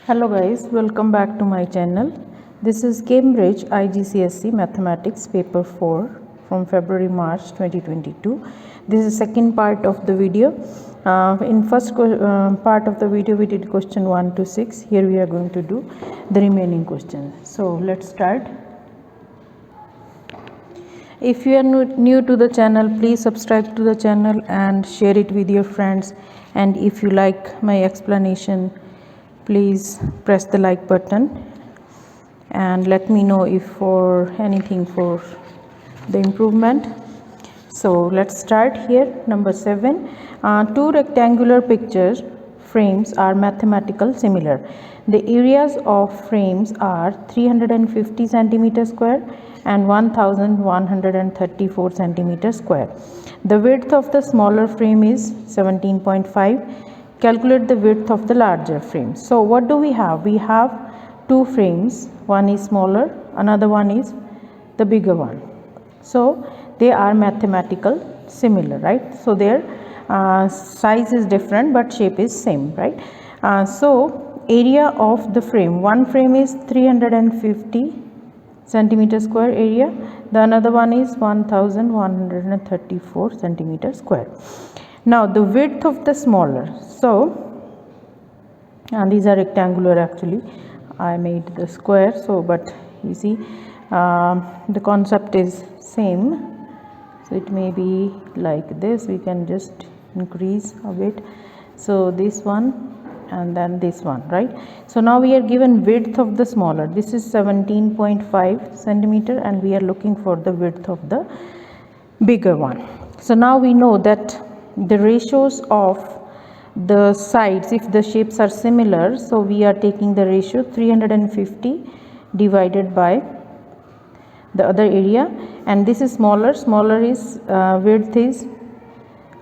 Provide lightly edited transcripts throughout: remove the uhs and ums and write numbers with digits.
Hello guys, welcome back to my channel. This is Cambridge IGCSE Mathematics paper 4 from February March 2022. This is second part of the video. In first part of the video we did question 1 to 6. Here we are going to do the remaining questions. So let's start. If you are new to the channel, please subscribe to the channel and share it with your friends. And if you like my explanation, please press the like button and let me know if for anything for the improvement. So let's start here. Number 7. Two rectangular picture frames are mathematical similar. The areas of frames are 350 centimeter square and 1134 centimeter square. The width of the smaller frame is 17.5. Calculate the width of the larger frame. So what do we have? We have two frames. One is smaller, another one is the bigger one. So they are mathematical similar, right? So their size is different but shape is same, right? So area of the frame, one frame is 350 centimeter square area, the another one is 1134 centimeter square. Now the width of the smaller, so these are rectangular, actually I made the square, so but you see the concept is same, so it may be like this. We can just increase a bit, so this one and then this one, right? So now we are given width of the smaller, this is 17.5 centimeter and we are looking for the width of the bigger one. So now we know that the ratios of the sides, if the shapes are similar, so we are taking the ratio 350 divided by the other area, and this is smaller is width is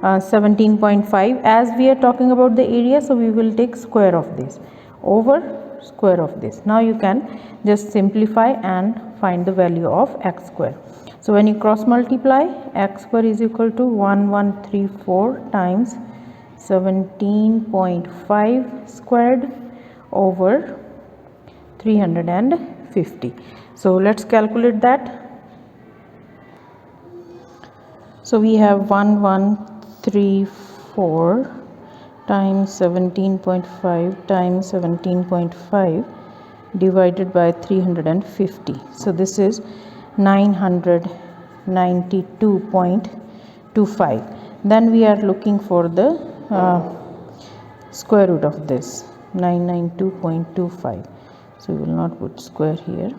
17.5. as we are talking about the area, so we will take square of this over square of this. Now you can just simplify and find the value of x square. So when you cross multiply, x square is equal to 1134 times 17.5 squared over 350. So let's calculate that. So we have 1134 times 17.5 times 17.5 divided by 350. So this is 992.25. then we are looking for the square root of this 992.25. so we will not put square here.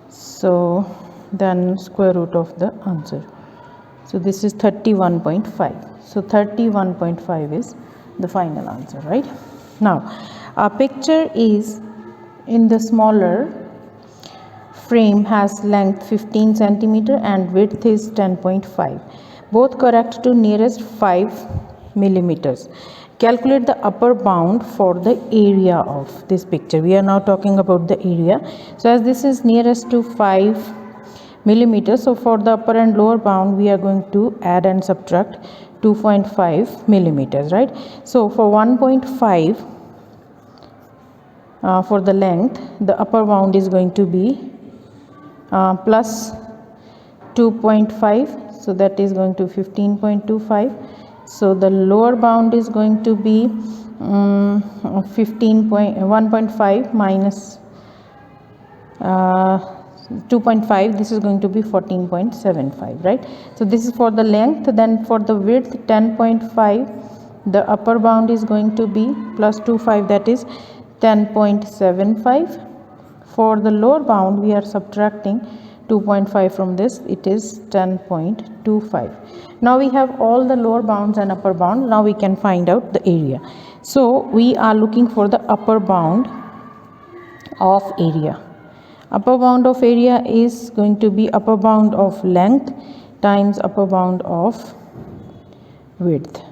So then square root of the answer, so this is 31.5. so 31.5 is the final answer, right? Now our picture is in the smaller frame has length 15 centimeter and width is 10.5. both correct to nearest 5 millimeters. Calculate the upper bound for the area of this picture. We are now talking about the area. So as this is nearest to 5 millimeters, so for the upper and lower bound we are going to add and subtract 2.5 millimeters, right? So for 1.5 for the length, the upper bound is going to be plus 2.5, so that is going to 15.25. so the lower bound is going to be 1.5 minus 2.5, this is going to be 14.75, right? So this is for the length. Then for the width 10.5, the upper bound is going to be plus 2.5, that is 10.75. For the lower bound we are subtracting 2.5 from this, it is 10.25. now we have all the lower bounds and upper bound. Now we can find out the area. So we are looking for the upper bound of area. Upper bound of area is going to be upper bound of length times upper bound of width,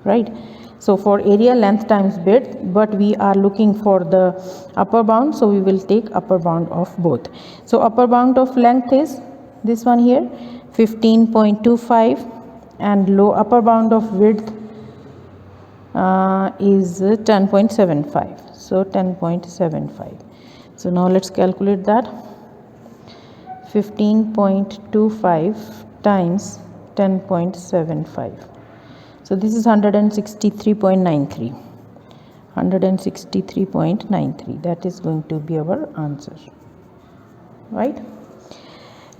right? So for area, length times width, but we are looking for the upper bound, so we will take upper bound of both. So upper bound of length is this one here, 15.25, and low upper bound of width is 10.75. so 10.75. So now let's calculate that. 15.25 times 10.75. So this is 163.93. 163.93. That is going to be our answer, right?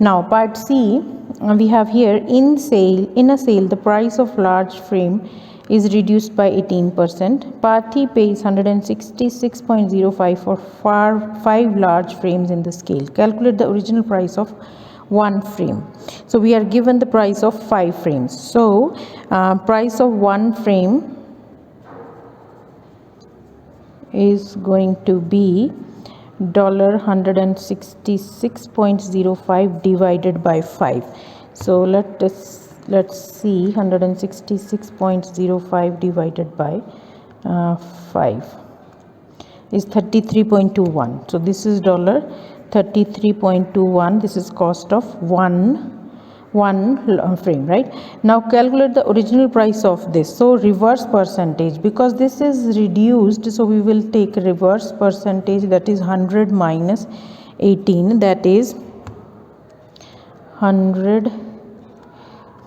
Now part C, we have here in a sale the price of large frame is reduced by 18%. Party pays 166.05 for 5 large frames in the scale. Calculate the original price of 1 frame. So we are given the price of 5 frames. So price of 1 frame is going to be $166.05 divided by 5. So let's see, 166.05 divided by 5 is 33.21. So this is $33.21. This is cost of one frame, right? Now calculate the original price of this. So reverse percentage, because this is reduced, so we will take reverse percentage, that is 100 minus 18, that is 100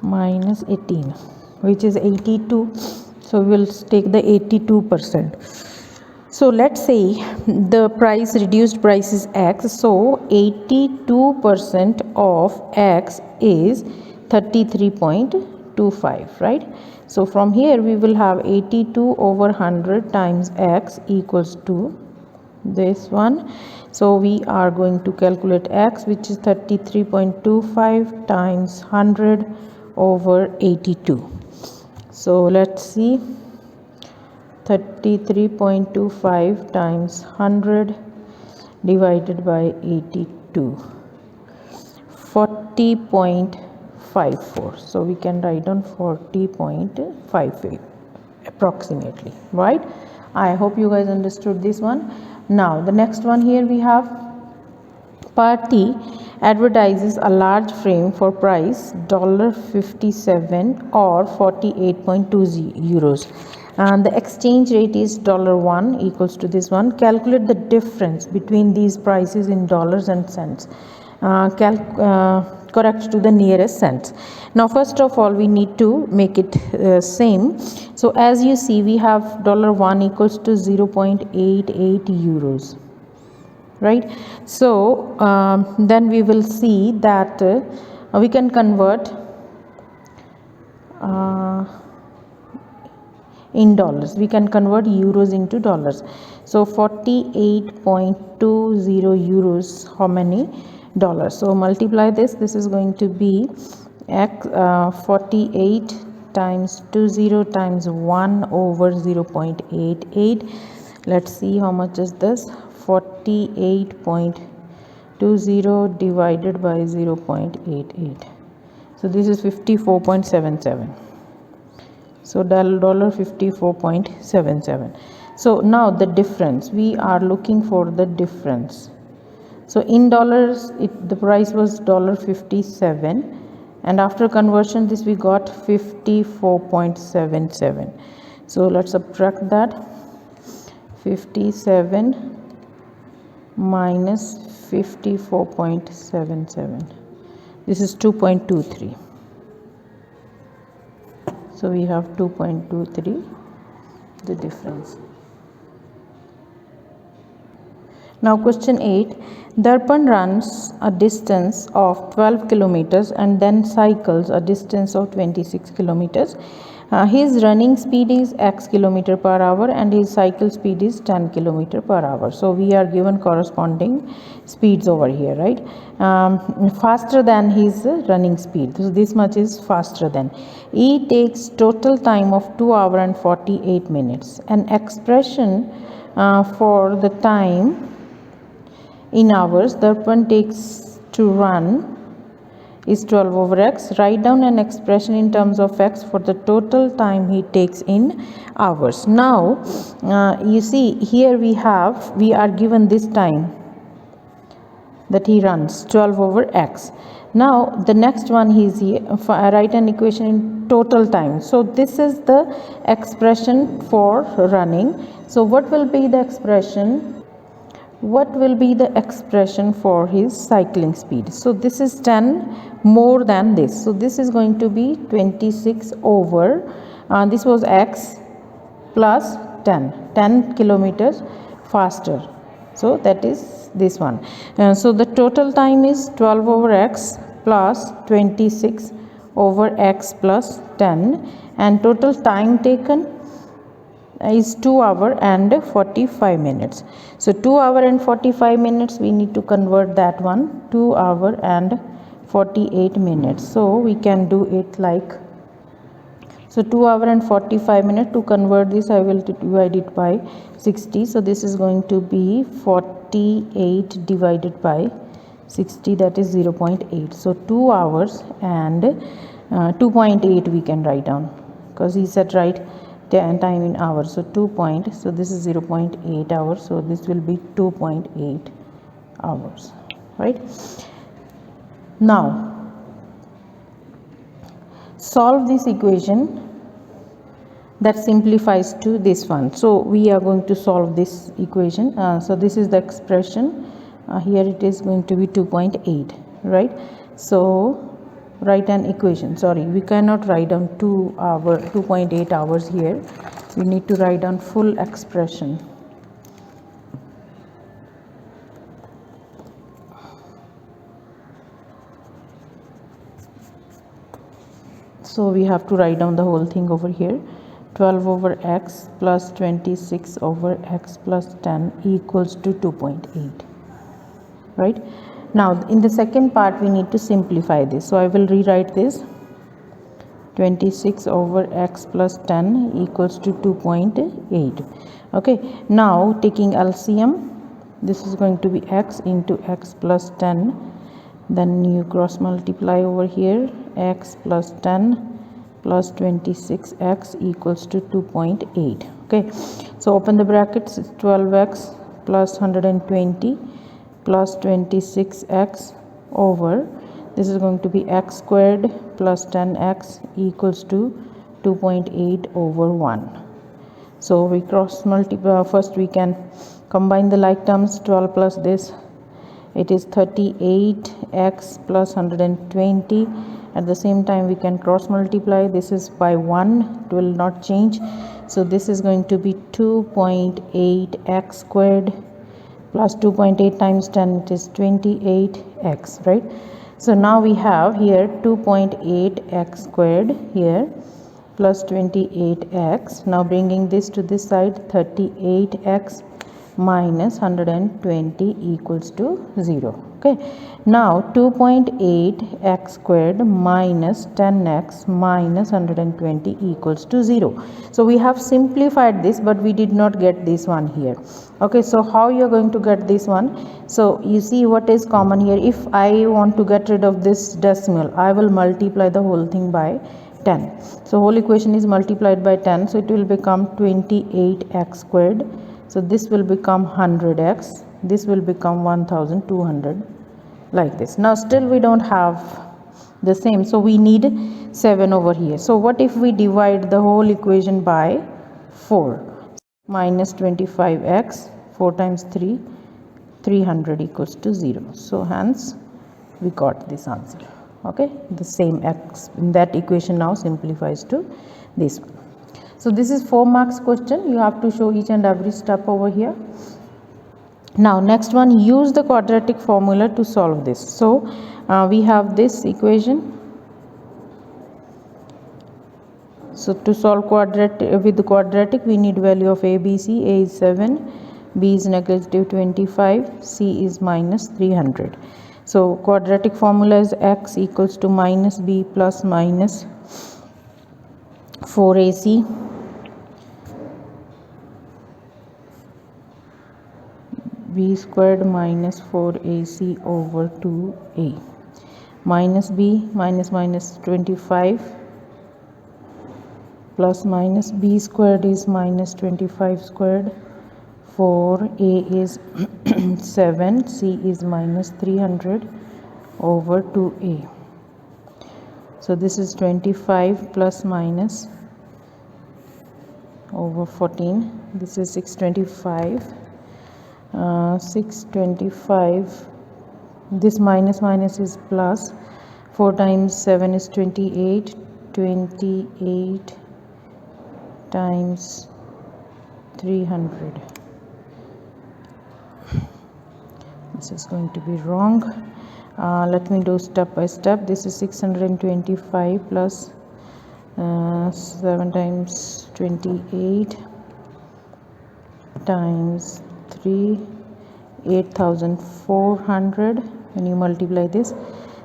minus 18, which is 82. So we will take the 82%. So let's say the reduced price is X, so 82% of X is 33.25, right? So from here we will have 82 over 100 times X equals to this one. So we are going to calculate X, which is 33.25 times 100 over 82. So let's see, 33.25 times 100 divided by 82, 40.54. So we can write down 40.58 approximately, right? I hope you guys understood this one. Now the next one, here we have Party advertises a large frame for price $57 or 48.20 euros. And the exchange rate is $1 equals to this one. Calculate the difference between these prices in dollars and cents. Correct to the nearest cents. Now first of all we need to make it same. So as you see, we have $1 equals to 0.88 euros, right? So then we will see that we can convert in dollars. We can convert euros into dollars. So 48.20 euros, how many dollars? So multiply this. This is going to be 48 times 20 times 1 over 0.88. Let's see how much is this. 48.20 divided by 0.88. So this is 54.77. So $54.77. So now the difference, we are looking for the difference. So in dollars, the price was $57, and after conversion this we got 54.77. So let's subtract that. 57 minus 54.77. This is 2.23. So we have 2.23, the difference. Now question 8. Darpan runs a distance of 12 kilometers and then cycles a distance of 26 kilometers. His running speed is X kilometer per hour and his cycle speed is 10 kilometer per hour. So we are given corresponding speeds over here, right? Faster than his running speed. So this much is faster than. He takes total time of 2 hours and 48 minutes. An expression for the time in hours Darpan takes to run is 12 over X. Write down an expression in terms of X for the total time he takes in hours. Now you see here we are given this time that he runs, 12 over X. Now the next one, is here, write an equation in total time. So this is the expression for running. So what will be the expression? What will be the expression for his cycling speed? So this is 10 more than this. So this is going to be 26 over, this was x plus 10 kilometers faster. So that is this one. So the total time is 12 over x plus 26 over x plus 10, and total time taken is 2 hours and 45 minutes. So 2 hours and 45 minutes, we need to convert that one, 2 hours and 48 minutes. So we can do it like, so 2 hours and 45 minutes. To convert this, I will divide it by 60. So this is going to be 48 divided by 60, that is 0.8. So 2 hours and 2.8 we can write down, because he said right time in hours. So 2 point, so this is 0.8 hours, so this will be 2.8 hours, right? Now solve this equation that simplifies to this one. So we are going to solve this equation. So this is the expression, here it is going to be 2.8, right? So write an equation. Sorry, we cannot write down 2.8 hours here. We need to write down full expression. So we have to write down the whole thing over here. 12 over x plus 26 over x plus 10 equals to 2.8, right? Now in the second part we need to simplify this, so I will rewrite this. 26 over x plus 10 equals to 2.8. okay, now taking LCM, this is going to be x into x plus 10, then you cross multiply over here, x plus 10 plus 26x equals to 2.8. okay, so open the brackets, 12x plus 120 plus 26x over, this is going to be x squared plus 10x equals to 2.8 over 1. So we cross multiply, first we can combine the like terms, 12 plus this, it is 38x plus 120. At the same time we can cross multiply, this is by 1, it will not change, so this is going to be 2.8x squared plus 2.8 times 10, it is 28x, right? So now we have here 2.8x squared here plus 28x. Now bringing this to this side, 38x minus 120 equals to 0. Okay, now 2.8x squared minus 10x minus 120 equals to 0. So we have simplified this, but we did not get this one here. Okay, so how you are going to get this one? So you see what is common here. If I want to get rid of this decimal, I will multiply the whole thing by 10. So whole equation is multiplied by 10, so it will become 28x squared. So this will become 100x, this will become 1200, like this. Now still we don't have the same, so we need 7 over here. So what if we divide the whole equation by 4? Minus 25x, 4 times 3, 300 equals to 0. So hence we got this answer. Okay, the same x in that equation now simplifies to this one. So this is 4 marks question. You have to show each and every step over here. Now next one, use the quadratic formula to solve this. So we have this equation. So to solve quadratic, with the quadratic we need value of a, b, c. A is 7, b is negative 25, c is minus 300. So quadratic formula is x equals to minus b plus minus 4ac b squared minus 4ac over 2a minus b minus 25 plus minus b squared is minus 25 squared, 4a is 7, c is minus 300 over 2a. So this is 25 plus minus over 14. This is 625. 625, this minus minus is plus. 4 times 7 is 28. 28 times 300. This is going to be wrong. Let me do step by step. This is 625 plus 7 times 28 times 3, 8400 when you multiply this.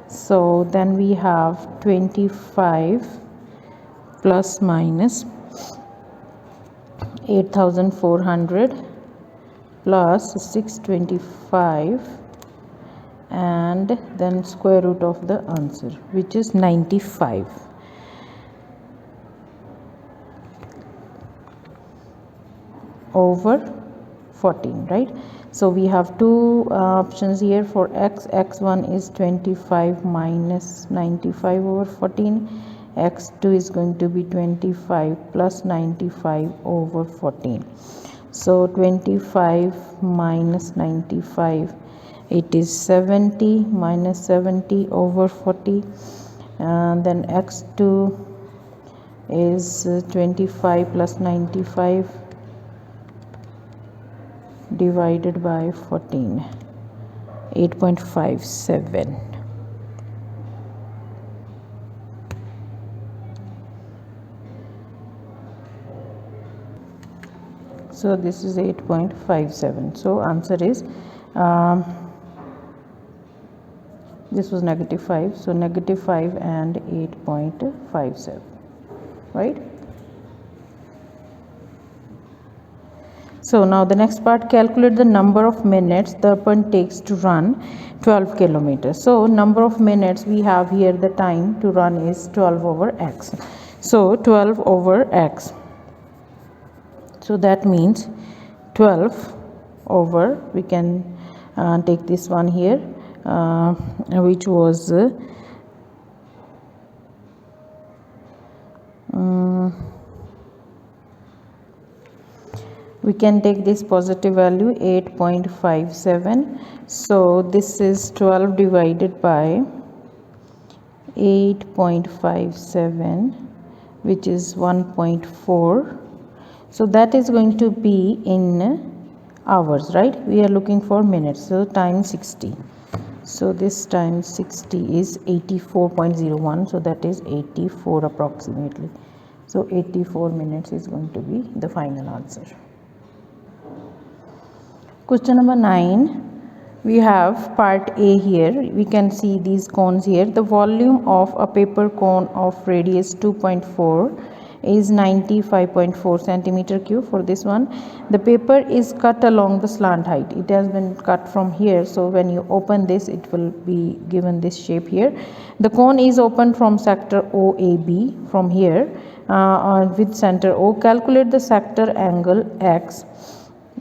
So then we have 25 plus minus 8400 plus 625 and then square root of the answer, which is 95. Over 14, right? So we have two options here for x. X1 is 25 minus 95 over 14. X2 is going to be 25 plus 95 over 14. So 25 minus 95, it is 70, minus 70 over 40. And then x2 is 25 plus 95 divided by 14, 8.57. So this is 8.57. So answer is this was negative 5. So negative 5 and 8.57, right? So now the next part, calculate the number of minutes the person takes to run 12 kilometers. So number of minutes we have here, the time to run is 12 over x. So 12 over x. So that means 12 over, we can take this one here, which was we can take this positive value 8.57. So this is 12 divided by 8.57, which is 1.4. So that is going to be in hours, right? We are looking for minutes, so times 60. So this times 60 is 84.01. So that is 84 approximately. So 84 minutes is going to be the final answer. Question number 9, we have part A here. We can see these cones here. The volume of a paper cone of radius 2.4 is 95.4 centimeter cube. For this one, the paper is cut along the slant height. It has been cut from here. So when you open this, it will be given this shape here. The cone is opened from sector OAB from here with center O. Calculate the sector angle X.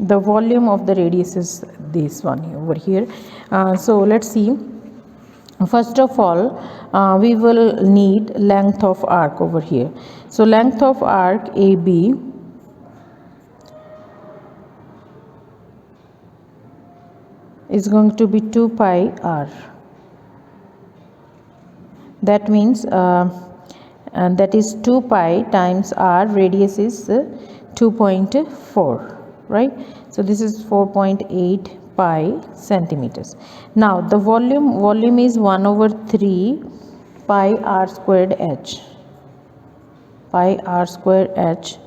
The volume of the radius is this one over here. So let's see. First of all, we will need length of arc over here. So length of arc AB is going to be 2 pi r. That means and that is 2 pi times r. Radius is 2.4. right? So this is 4.8 pi centimeters. Now the volume is 1 over 3 pi r squared h. Pi r squared h.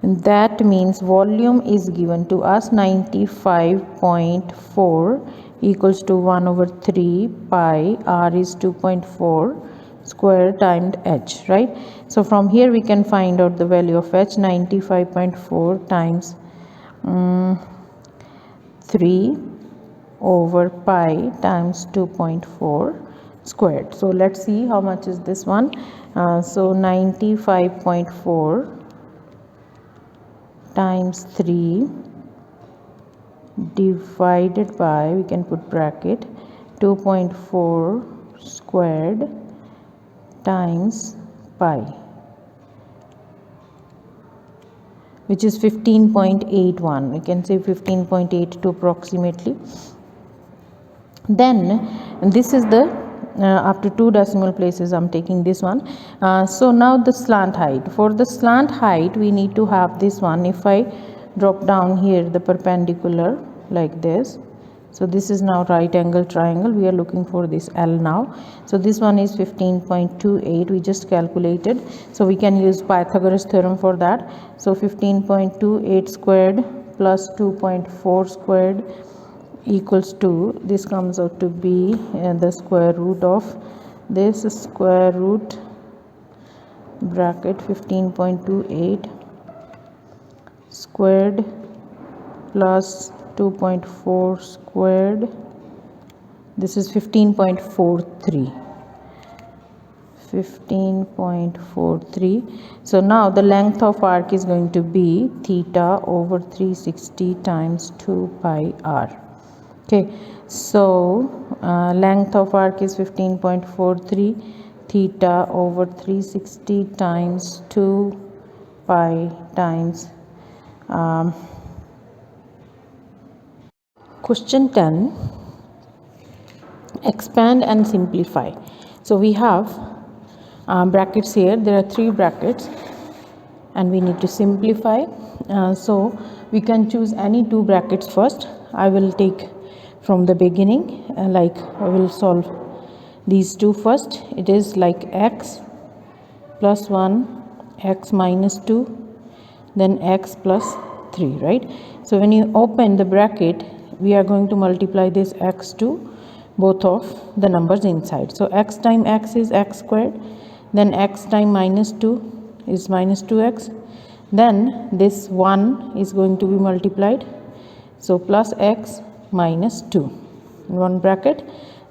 And that means volume is given to us 95.4 equals to 1 over 3 pi r is 2.4 square times h, right? So from here we can find out the value of h. 95.4 times 3 over pi times 2.4 squared. So let's see how much is this one. So 95.4 times 3 divided by, we can put bracket, 2.4 squared times pi. which is 15.81. You can say 15.82 approximately. Then this is the after 2 decimal places I'm taking this one. So now the slant height. For the slant height we need to have this one. If I drop down here the perpendicular like this, so this is now right angle triangle. We are looking for this L now. So this one is 15.28. We just calculated. So we can use Pythagoras theorem for that. So 15.28 squared plus 2.4 squared equals to, this comes out to be the square root of this square root bracket 15.28 squared plus 2.4 squared. This is 15.43. So now the length of arc is going to be theta over 360 times 2 pi r. Okay, so length of arc is 15.43, theta over 360 times 2 pi times question 10. Expand and simplify. So we have brackets here. There are 3 brackets and we need to simplify. So we can choose any 2 brackets first. I will take from the beginning, like I will solve these 2 first. It is like x plus 1, x minus 2, then x plus 3, right? So when you open the bracket, we are going to multiply this x to both of the numbers inside. So x times x is x squared, then x times minus 2 is minus 2x, then this 1 is going to be multiplied, so plus x minus 2 in one bracket,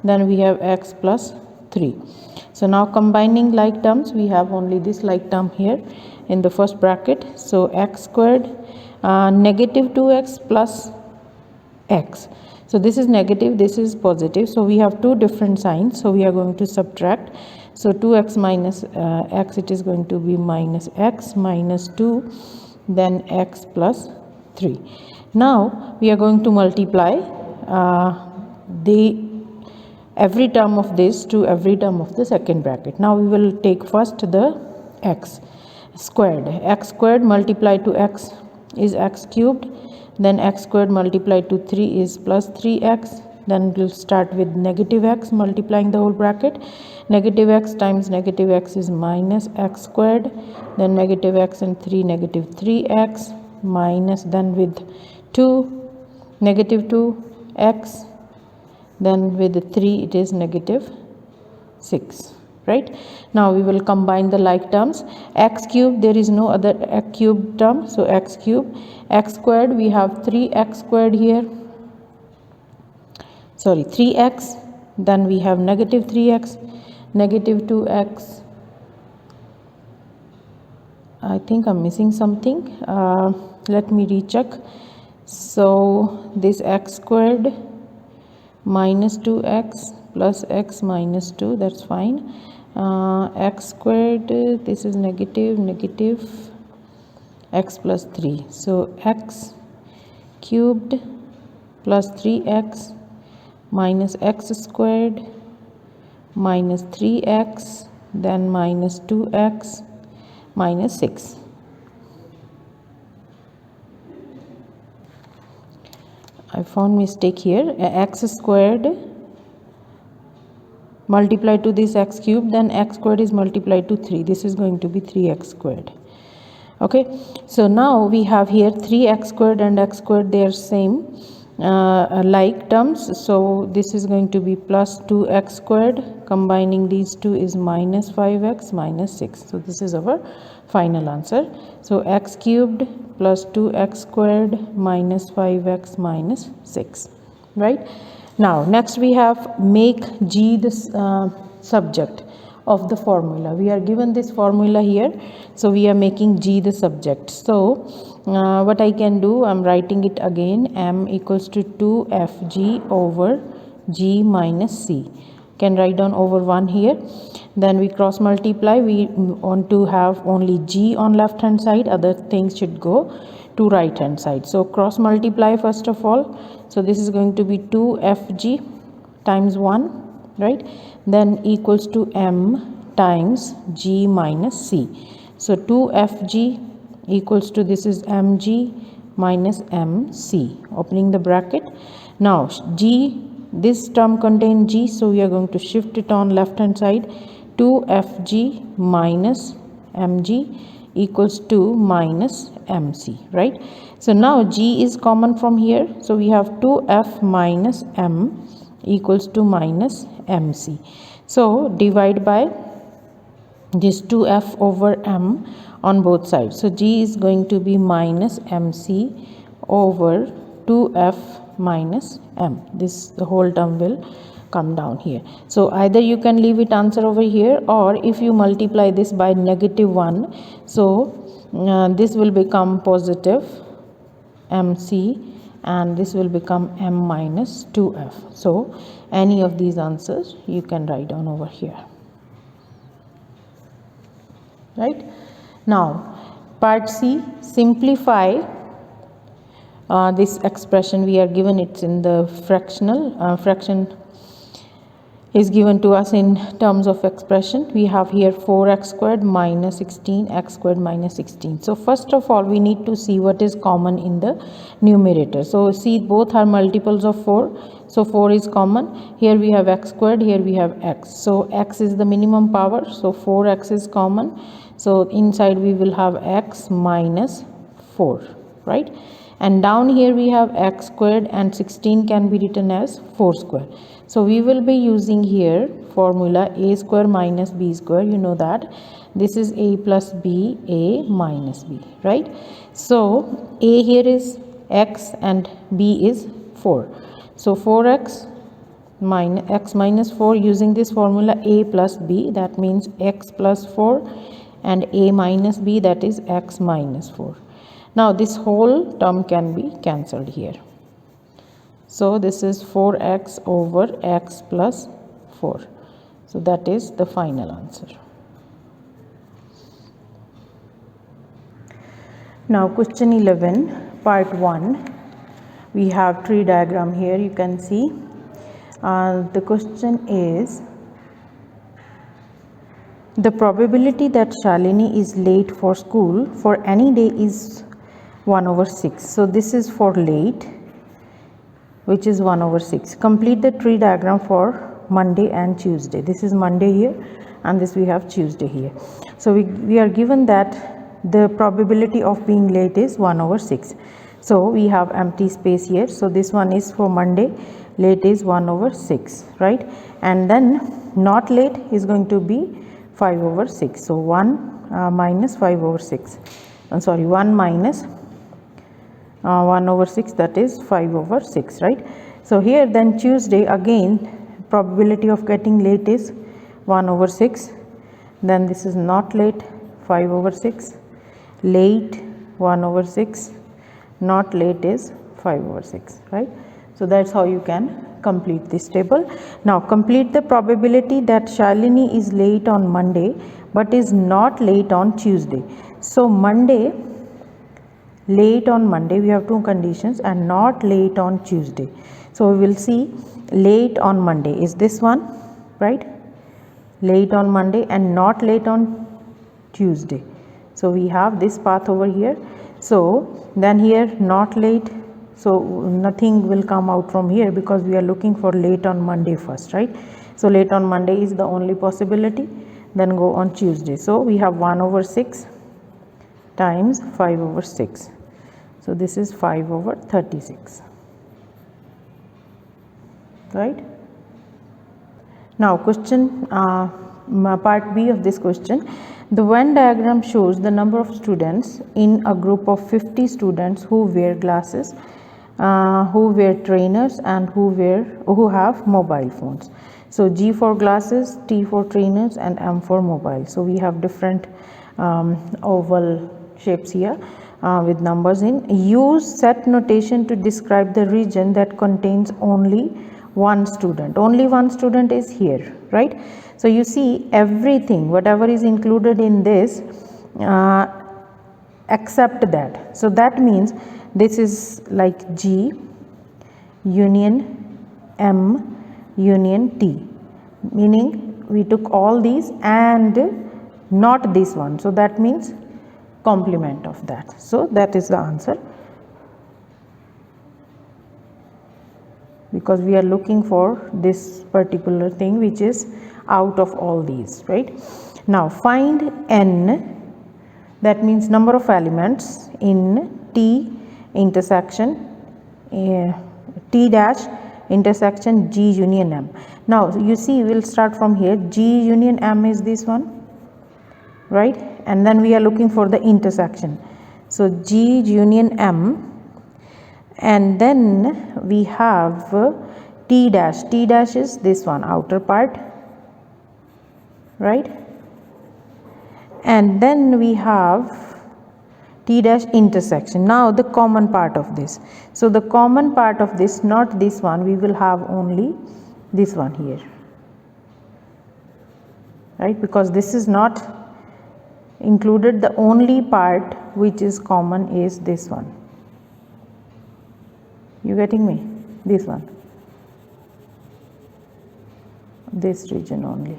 then we have x plus 3. So now combining like terms, we have only this like term here in the first bracket. So x squared negative 2x plus x. So this is negative, this is positive, so we have 2 different signs, so we are going to subtract. So 2x minus x, it is going to be minus x minus 2, then x plus 3. Now we are going to multiply every term of this to every term of the second bracket. Now we will take first the x squared. X squared multiplied to x is x cubed, then x squared multiplied to 3 is plus 3x. Then we'll start with negative x multiplying the whole bracket. Negative x times negative x is minus x squared, then negative x and 3 negative 3x minus, then with 2 negative 2x, then with 3 it is negative 6, right? Now we will combine the like terms. X cube, there is no other x cube term, so x cube. X squared, we have 3x squared here, sorry 3x, then we have negative 3x, negative 2x. I think I'm missing something. Let me recheck. So this x squared minus 2x plus x minus 2, that's fine. X squared, this is negative x plus 3. So x cubed plus 3x minus x squared minus 3x, then minus 2x minus 6. I found mistake here. X squared multiplied to this x cube, then x squared is multiplied to 3. This is going to be 3x squared. Okay, so now we have here 3x squared and x squared, they are same like terms. So this is going to be plus 2x squared. Combining these two is minus 5x minus 6. So this is our final answer. So x cubed plus 2x squared minus 5x minus 6, right? Now next we have make G the subject of the formula. We are given this formula here, so we are making G the subject. So what I can do, I'm writing it again, m equals to 2fg over g minus c. can write down over 1 here. Then we cross multiply. We want to have only g on left hand side, other things should go to right hand side. So cross multiply first of all. So this is going to be 2fg times 1, right? Then equals to m times g minus c. So 2fg equals to, this is mg minus mc, opening the bracket. Now g, this term contains g, so we are going to shift it on left hand side. 2fg minus mg equals to minus mc, right? So now g is common from here, so we have 2f minus m equals to minus mc. So divide by this 2f over m on both sides. So g is going to be minus mc over 2f minus m. This, the whole term will come down here. So either you can leave it answer over here, or if you multiply this by -1, so this will become positive mc and this will become m minus 2f. So any of these answers you can write down over here, right? Now part C, simplify this expression. We are given it's in the fractional fraction is given to us in terms of expression. We have here 4x squared minus 16, x squared minus 16. So first of all we need to see what is common in the numerator. So see, both are multiples of 4, so 4 is common. Here we have x squared, here we have x, so x is the minimum power, so 4x is common. So inside we will have x minus 4, right? And down here we have x squared, and 16 can be written as 4 square. So we will be using here formula a square minus b square. You know that this is a plus b, a minus b, right? So a here is x and b is 4. So 4x minus x minus 4, using this formula a plus b, that means x plus 4, and a minus b, that is x minus 4. Now this whole term can be cancelled here. So this is 4x over x plus 4. So that is the final answer. Now question 11, part 1. We have tree diagram here, you can see. The question is, the probability that Shalini is late for school for any day is 1/6. So this is for late, which is 1/6. Complete the tree diagram for Monday and Tuesday. This is Monday here and this we have Tuesday here. So we are given that the probability of being late is 1/6. So we have empty space here. So this one is for Monday, late is 1/6, right? And then not late is going to be 5/6. So 1 minus 5/6. I'm sorry, 1 minus 1/6, that is 5/6, right? So here then Tuesday, again probability of getting late is 1/6. Then this is not late, 5/6, late 1/6, not late is 5/6, right? So that's how you can complete this table. Now complete the probability that Shalini is late on Monday but is not late on Tuesday. So Monday, late on Monday, we have two conditions, and not late on Tuesday. So we will see late on Monday is this one, right? Late on Monday and not late on Tuesday. So we have this path over here. So then here not late, so nothing will come out from here because we are looking for late on Monday first, right? So late on Monday is the only possibility. Then go on Tuesday. So we have 1/6 times 5/6. So this is 5/36, right? Now question part B of this question. The Venn diagram shows the number of students in a group of 50 students who wear glasses, who wear trainers, and who have mobile phones. So G for glasses, T for trainers, and M for mobile. So we have different oval shapes here with numbers in. Use set notation to describe the region that contains only one student, only one student is here, right? So you see everything, whatever is included in this, except that. So that means this is like G union M union T, meaning we took all these and not this one. So that means complement of that. So that is the answer, because we are looking for this particular thing which is out of all these, right? Now find n, that means number of elements in T intersection T dash intersection G union M. Now you see, we'll start from here. G union M is this one, right? And then we are looking for the intersection. So G union M, and then we have T dash. T dash is this one, outer part, right? And then we have T dash intersection. Now the common part of this. So the common part of this, not this one, we will have only this one here, right? Because this is not included. The only part which is common is this one. You getting me? This one, this region only.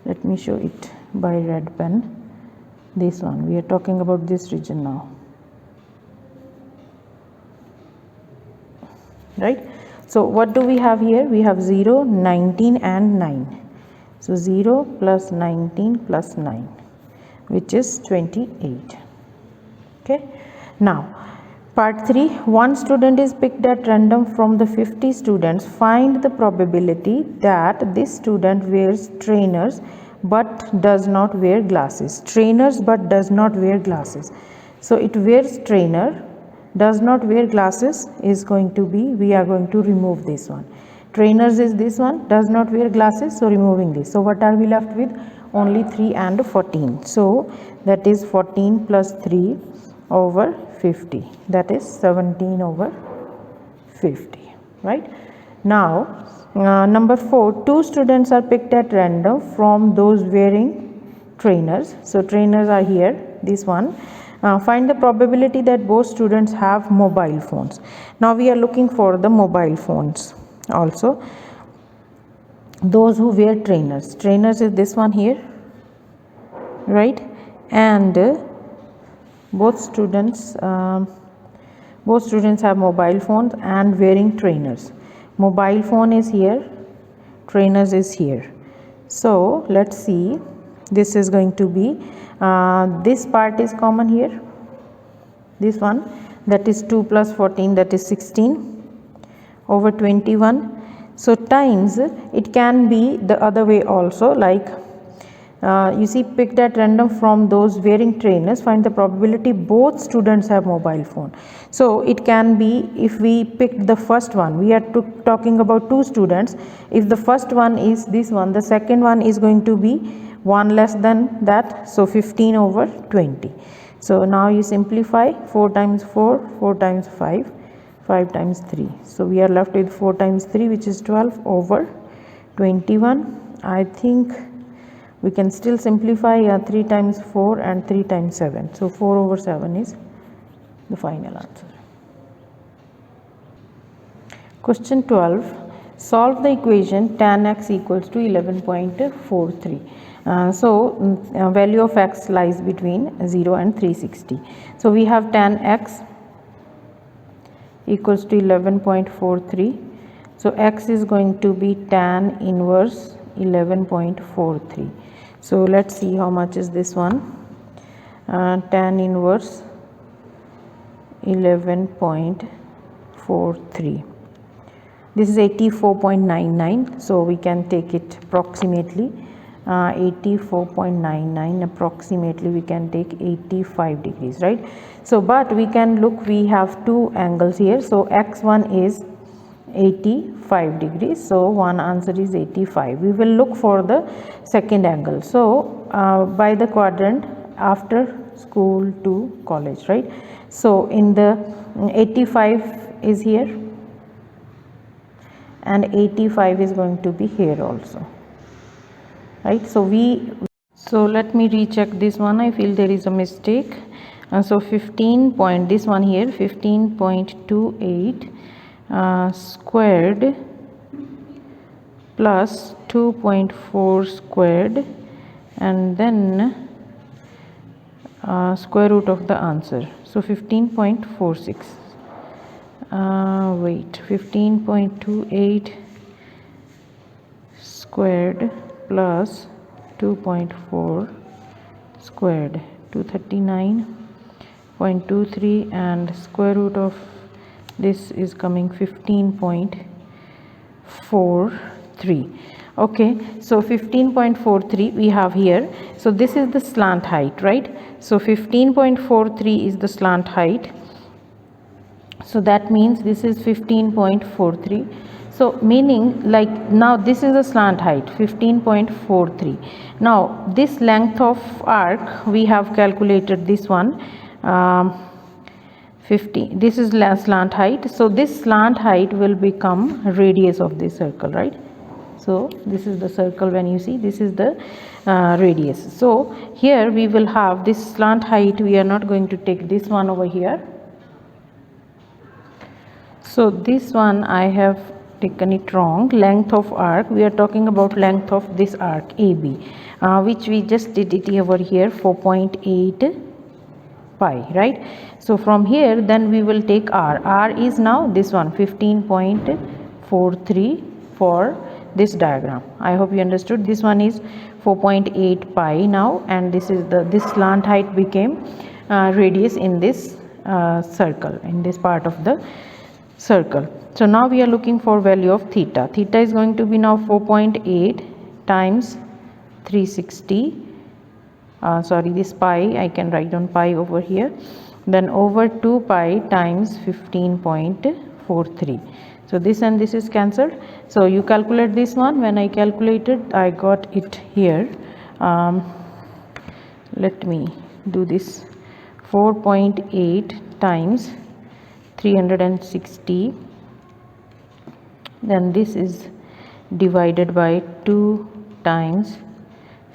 Let me show it by red pen. This one, we are talking about this region now, right? So what do we have here? We have 0, 19 and 9. So 0 plus 19 plus 9, which is 28. Okay. Now part 3, one student is picked at random from the 50 students. Find the probability that this student wears trainers but does not wear glasses. Trainers but does not wear glasses. So it wears trainer, does not wear glasses is going to be, we are going to remove this one. Trainers is this one, does not wear glasses, so removing this. So what are we left with? Only 3 and 14. So that is 14 plus 3 over 50, that is 17 over 50, right? Now number 4, two students are picked at random from those wearing trainers. So trainers are here, this one. Find the probability that both students have mobile phones. Now we are looking for the mobile phones also. Those who wear trainers, trainers is this one here, right? And both students have mobile phones and wearing trainers. Mobile phone is here, trainers is here. So let's see, this is going to be this part is common here, this one, that is 2 plus 14, that is 16 over 21. So times, it can be the other way also, like you see, picked at random from those wearing trainers. Find the probability both students have mobile phone. So it can be, if we picked the first one, we are talking about two students. If the first one is this one, the second one is going to be 1 less than that, so 15 over 20. So now you simplify, 4 times 4, 4 times 5, 5 times 3. So we are left with 4 times 3, which is 12 over 21. I think we can still simplify 3 times 4 and 3 times 7. So 4 over 7 is the final answer. Question 12. Solve the equation tan x equals to 11.43. Value of x lies between 0 and 360. So we have tan x equals to 11.43. So x is going to be tan inverse 11.43. So let's see how much is this one. Tan inverse 11.43. This is 84.99. So we can take it approximately 84.99. Approximately we can take 85 degrees, right? So but we can look, we have two angles here. So x1 is 85 degrees. So one answer is 85. We will look for the second angle. So by the quadrant, after school to college, right? So in the 85 is here and 85 is going to be here also, right? So let me recheck this one. I feel there is a mistake. So 15 point, this one here, 15.28 squared plus 2.4 squared and then square root of the answer. So 15.46. Wait, 15.28 squared plus 2.4 squared, 239.23, and square root of this is coming 15.43. okay, so 15.43 we have here. So this is the slant height, right? So 15.43 is the slant height, so that means this is 15.43. so meaning, like, now this is a slant height 15.43. now this length of arc we have calculated this one, 50, this is slant height, so this slant height will become radius of this circle, right? So this is the circle, when you see this is the radius. So here we will have this slant height, we are not going to take this one over here. So this one I have taken it wrong. Length of arc, we are talking about length of this arc AB, which we just did it over here, 4.8 pi, right? So from here then we will take r is now this one, 15.43 for this diagram. I hope you understood. This one is 4.8 pi now, and this is this slant height became radius in this circle, in this part of the circle. So now we are looking for value of theta. Theta is going to be now 4.8 times 360, sorry, this pi I can write on pi over here, then over 2 pi times 15.43. so this and this is cancelled. So you calculate this one. When I calculated, I got it here. Let me do this. 4.8 times 360, then this is divided by 2 times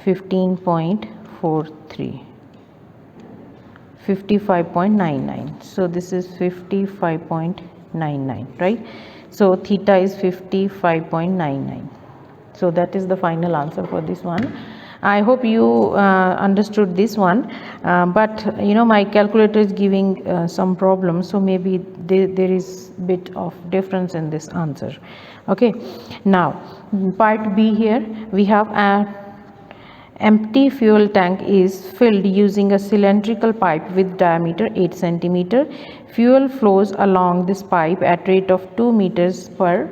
15.43, 55.99. so this is 55.99, right? So theta is 55.99. so that is the final answer for this one. I hope you understood this one, but you know, my calculator is giving some problems, so maybe there is bit of difference in this answer. Okay, now part B, here we have an empty fuel tank is filled using a cylindrical pipe with diameter 8 cm. Fuel flows along this pipe at rate of 2 meters per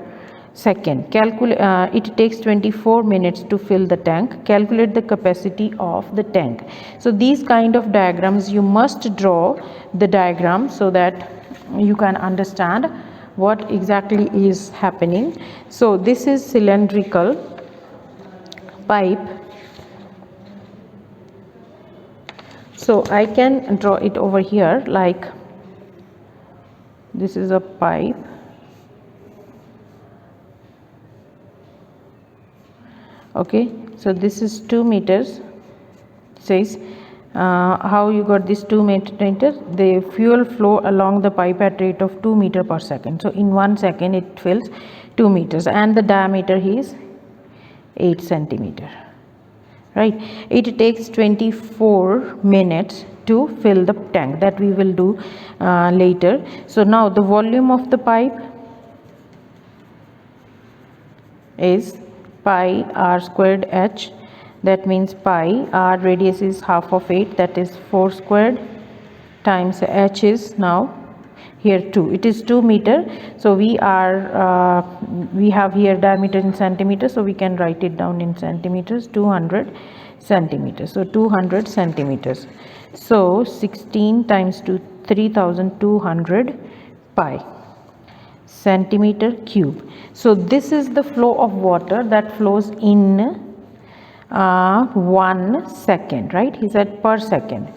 second. It takes 24 minutes to fill the tank. Calculate the capacity of the tank. So these kind of diagrams you must draw the diagram so that you can understand what exactly is happening. So this is cylindrical pipe. So I can draw it over here like this is a pipe. Okay, so this is 2 meters. Says how you got this 2 meters? The fuel flow along the pipe at rate of 2 meters per second. So in 1 second it fills 2 meters, and the diameter is 8 centimeter. Right? It takes 24 minutes to fill the tank. That we will do later. So now the volume of the pipe is pi r squared h. That means pi r radius is half of 8, that is 4 squared, times h is now here 2. It is 2 meter. So we have here diameter in centimeters, so we can write it down in centimeters. 200 centimeters. So 200 centimeters. So 16 times 2, 3200 pi centimeter cube. So this is the flow of water that flows in 1 second, right? He said per second.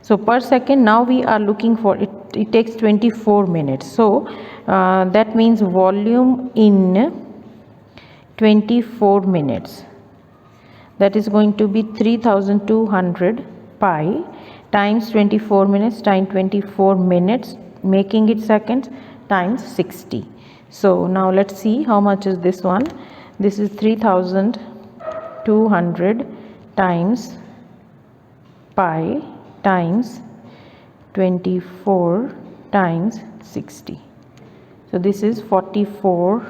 So per second, now we are looking for it, it takes 24 minutes. So that means volume in 24 minutes, that is going to be 3200 pi times 24 minutes times 24 minutes, making it seconds, times 60. So now let's see how much is this one. This is 3200 times pi times 24 times 60. So this is 44.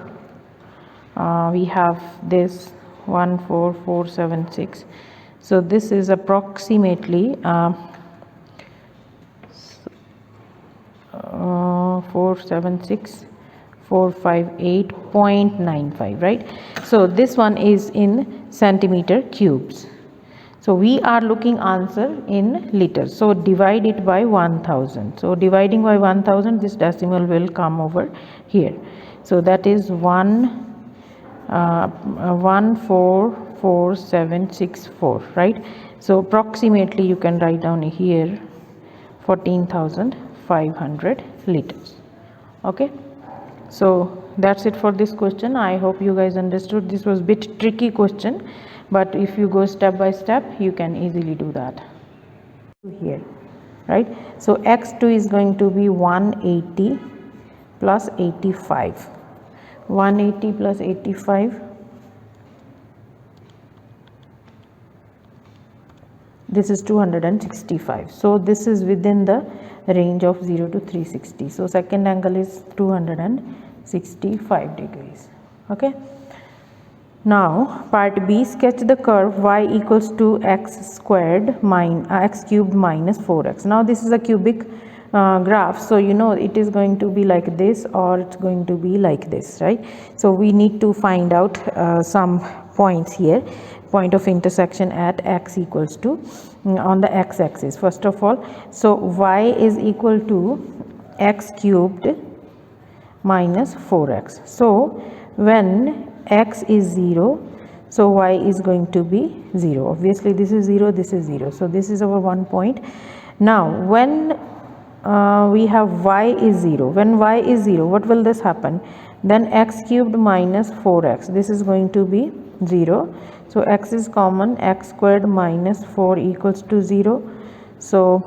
We have this 14476. So this is approximately 476 458.95, right? So this one is in centimeter cubes. So we are looking answer in liters. So divide it by 1000. So dividing by 1000, this decimal will come over here. So that is 14764, right? So approximately you can write down here 14,500 liters. Okay, so that's it for this question. I hope you guys understood. This was a bit tricky question, but if you go step by step, you can easily do that here, right? So x2 is going to be 180 plus 85. 180 plus 85, this is 265. So this is within the range of 0 to 360. So second angle is 265 degrees. Okay, now part B, sketch the curve y equals to x squared minus x cubed minus 4x. Now this is a cubic graph, so you know it is going to be like this or it's going to be like this, right? So we need to find out some points here, point of intersection at x equals to on the x-axis first of all. So y is equal to x cubed minus 4x. So when x is 0, so y is going to be 0. Obviously this is 0, this is 0. So this is our 1 point. Now when we have y is 0, when y is 0, what will this happen? Then x cubed minus 4x, this is going to be 0. So x is common, x squared minus 4 equals to 0. So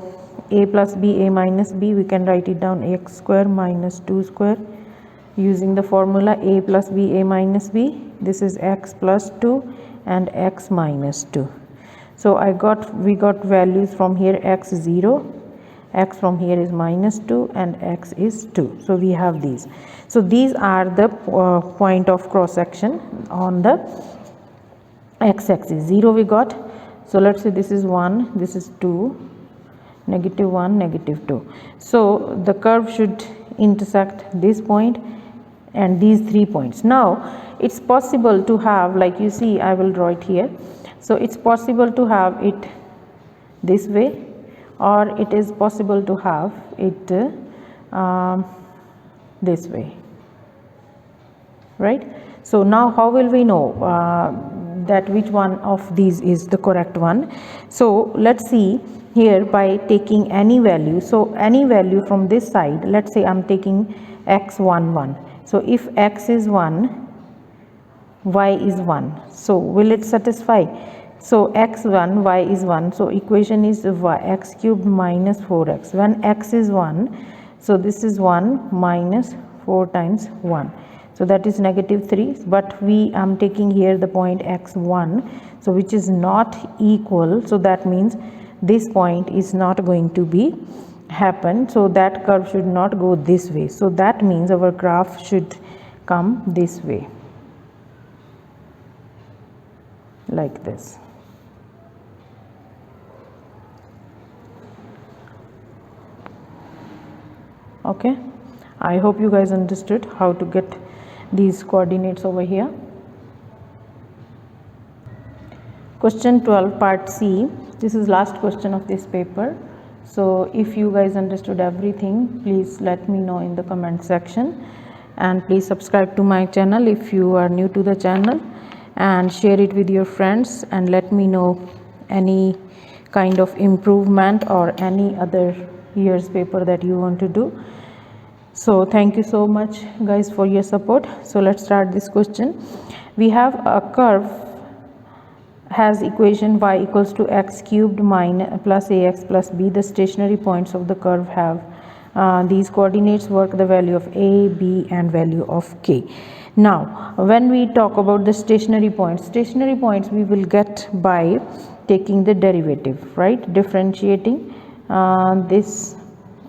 a plus b, a minus b, we can write it down, x square minus 2 square. Using the formula a plus b, a minus b, this is x plus 2 and x minus 2. So we got values from here, x 0, x from here is minus 2 and x is 2. So we have these. So these are the point of cross section on the x-axis. 0 we got. So let's say this is 1, this is 2, negative 1, negative 2. So the curve should intersect this point and these 3 points. Now it's possible to have, like you see, I will draw it here. So it's possible to have it this way, or it is possible to have it this way, right? So now how will we know that which one of these is the correct one? So let's see here by taking any value. So any value from this side, let's say I'm taking x1, 1. So if x is 1, y is 1. So will it satisfy? So x1, y is 1. So equation is x cubed minus 4x. When x is 1, so this is 1 minus 4 times 1. So that is negative 3. But I'm taking here the point x1, so which is not equal. So that means this point is not going to be happen. So that curve should not go this way. So that means our graph should come this way, like this. Okay, I hope you guys understood how to get these coordinates over here. Question 12, part C. This is last question of this paper. So if you guys understood everything, please let me know in the comment section, and please subscribe to my channel if you are new to the channel, and share it with your friends, and let me know any kind of improvement or any other year's paper that you want to do. So thank you so much guys for your support. So let's start this question. We have a curve has equation y equals to x cubed minus plus ax plus b. The stationary points of the curve have these coordinates. Work the value of a, b and value of k. Now when we talk about the stationary points we will get by taking the derivative, right? Differentiating this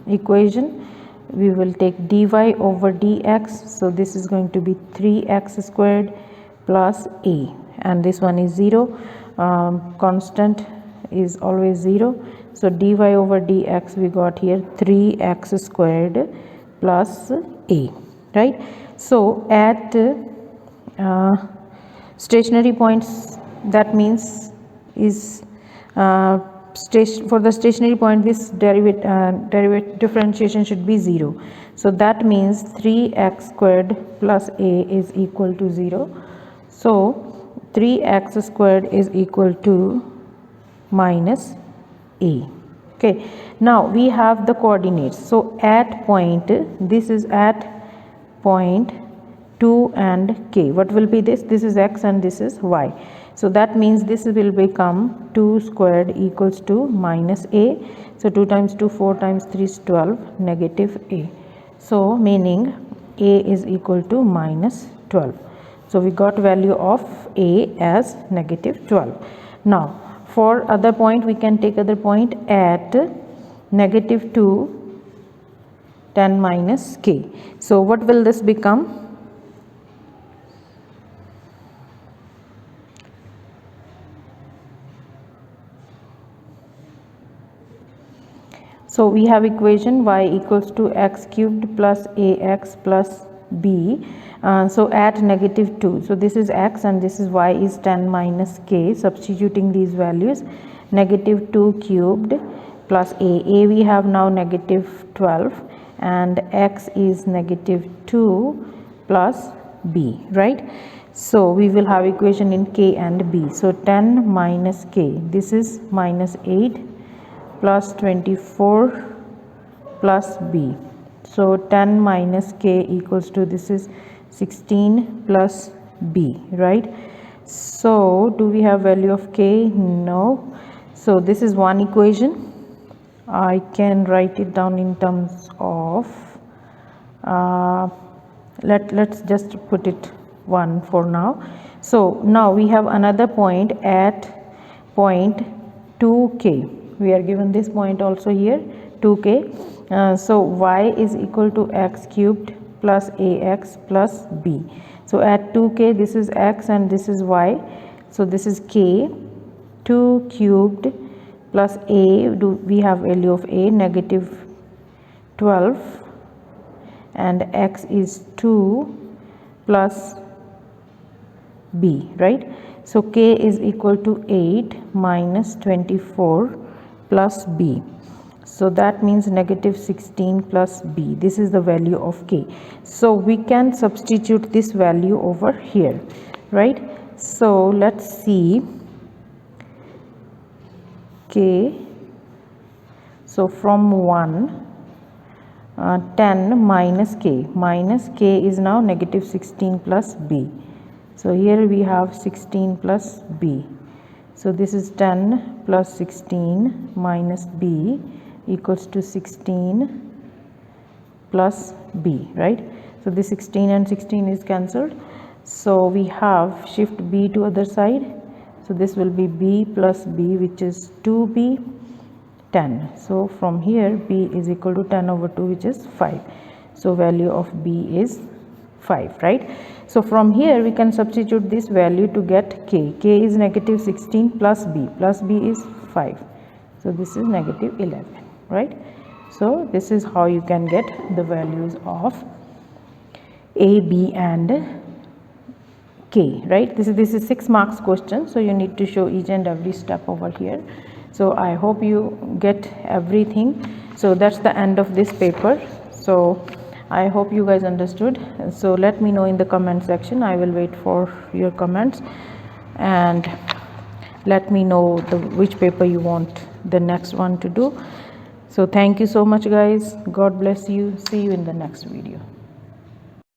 equation, we will take dy over dx. So this is going to be 3x squared plus a, and this one is 0. Constant is always 0. So dy over dx, we got here 3x squared plus a, right? So at stationary points, that means is for the stationary point this derivative differentiation should be 0. So that means 3x squared plus a is equal to 0. So 3x squared is equal to minus a. Okay, now we have the coordinates. So at point, this is at point 2 and k. What will be this? This is x and this is y. So that means this will become 2 squared equals to minus a. So 2 times 2, 4 times 3 is 12, negative a. So meaning a is equal to minus 12. So we got value of a as negative 12. Now for other point, we can take other point at negative 2, 10 minus k. So what will this become? So we have equation y equals to x cubed plus ax plus b. So at negative 2, so this is x and this is y is 10 minus k. Substituting these values, negative 2 cubed plus a we have now negative 12 and x is negative 2 plus b, right? So we will have equation in k and b. So 10 minus k, this is minus 8 plus 24 plus b. So 10 minus k equals to, this is 16 plus b, right? So do we have value of k? No. So this is one equation. I can write it down in terms of let's just put it 1 for now. So now we have another point at point 2k. We are given this point also here, 2k. So y is equal to x cubed plus ax plus b. So at 2k, this is x and this is y. So this is k. 2 cubed plus a, we have value of a, negative 12, and x is 2 plus b, right? So k is equal to 8 minus 24 plus b. So that means negative 16 plus b. This is the value of k. So we can substitute this value over here, right? So let's see k. So from 1, 10 minus k is now negative 16 plus b. So here we have 16 plus b. So this is 10 plus 16 minus b equals to 16 plus b, right? So this 16 and 16 is cancelled. So we have shift b to other side. So this will be b plus b, which is 2b, 10. So from here b is equal to 10 over 2, which is 5. So value of b is 5, right? So from here we can substitute this value to get k. K is negative 16 plus b is 5. So this is negative 11, right? So this is how you can get the values of a, b and k, right? This is 6 marks question, so you need to show each and every step over here. So I hope you get everything. So that's the end of this paper. So I hope you guys understood. So let me know in the comment section. I will wait for your comments, and let me know which paper you want the next one to do. So thank you so much guys. God bless you. See you in the next video.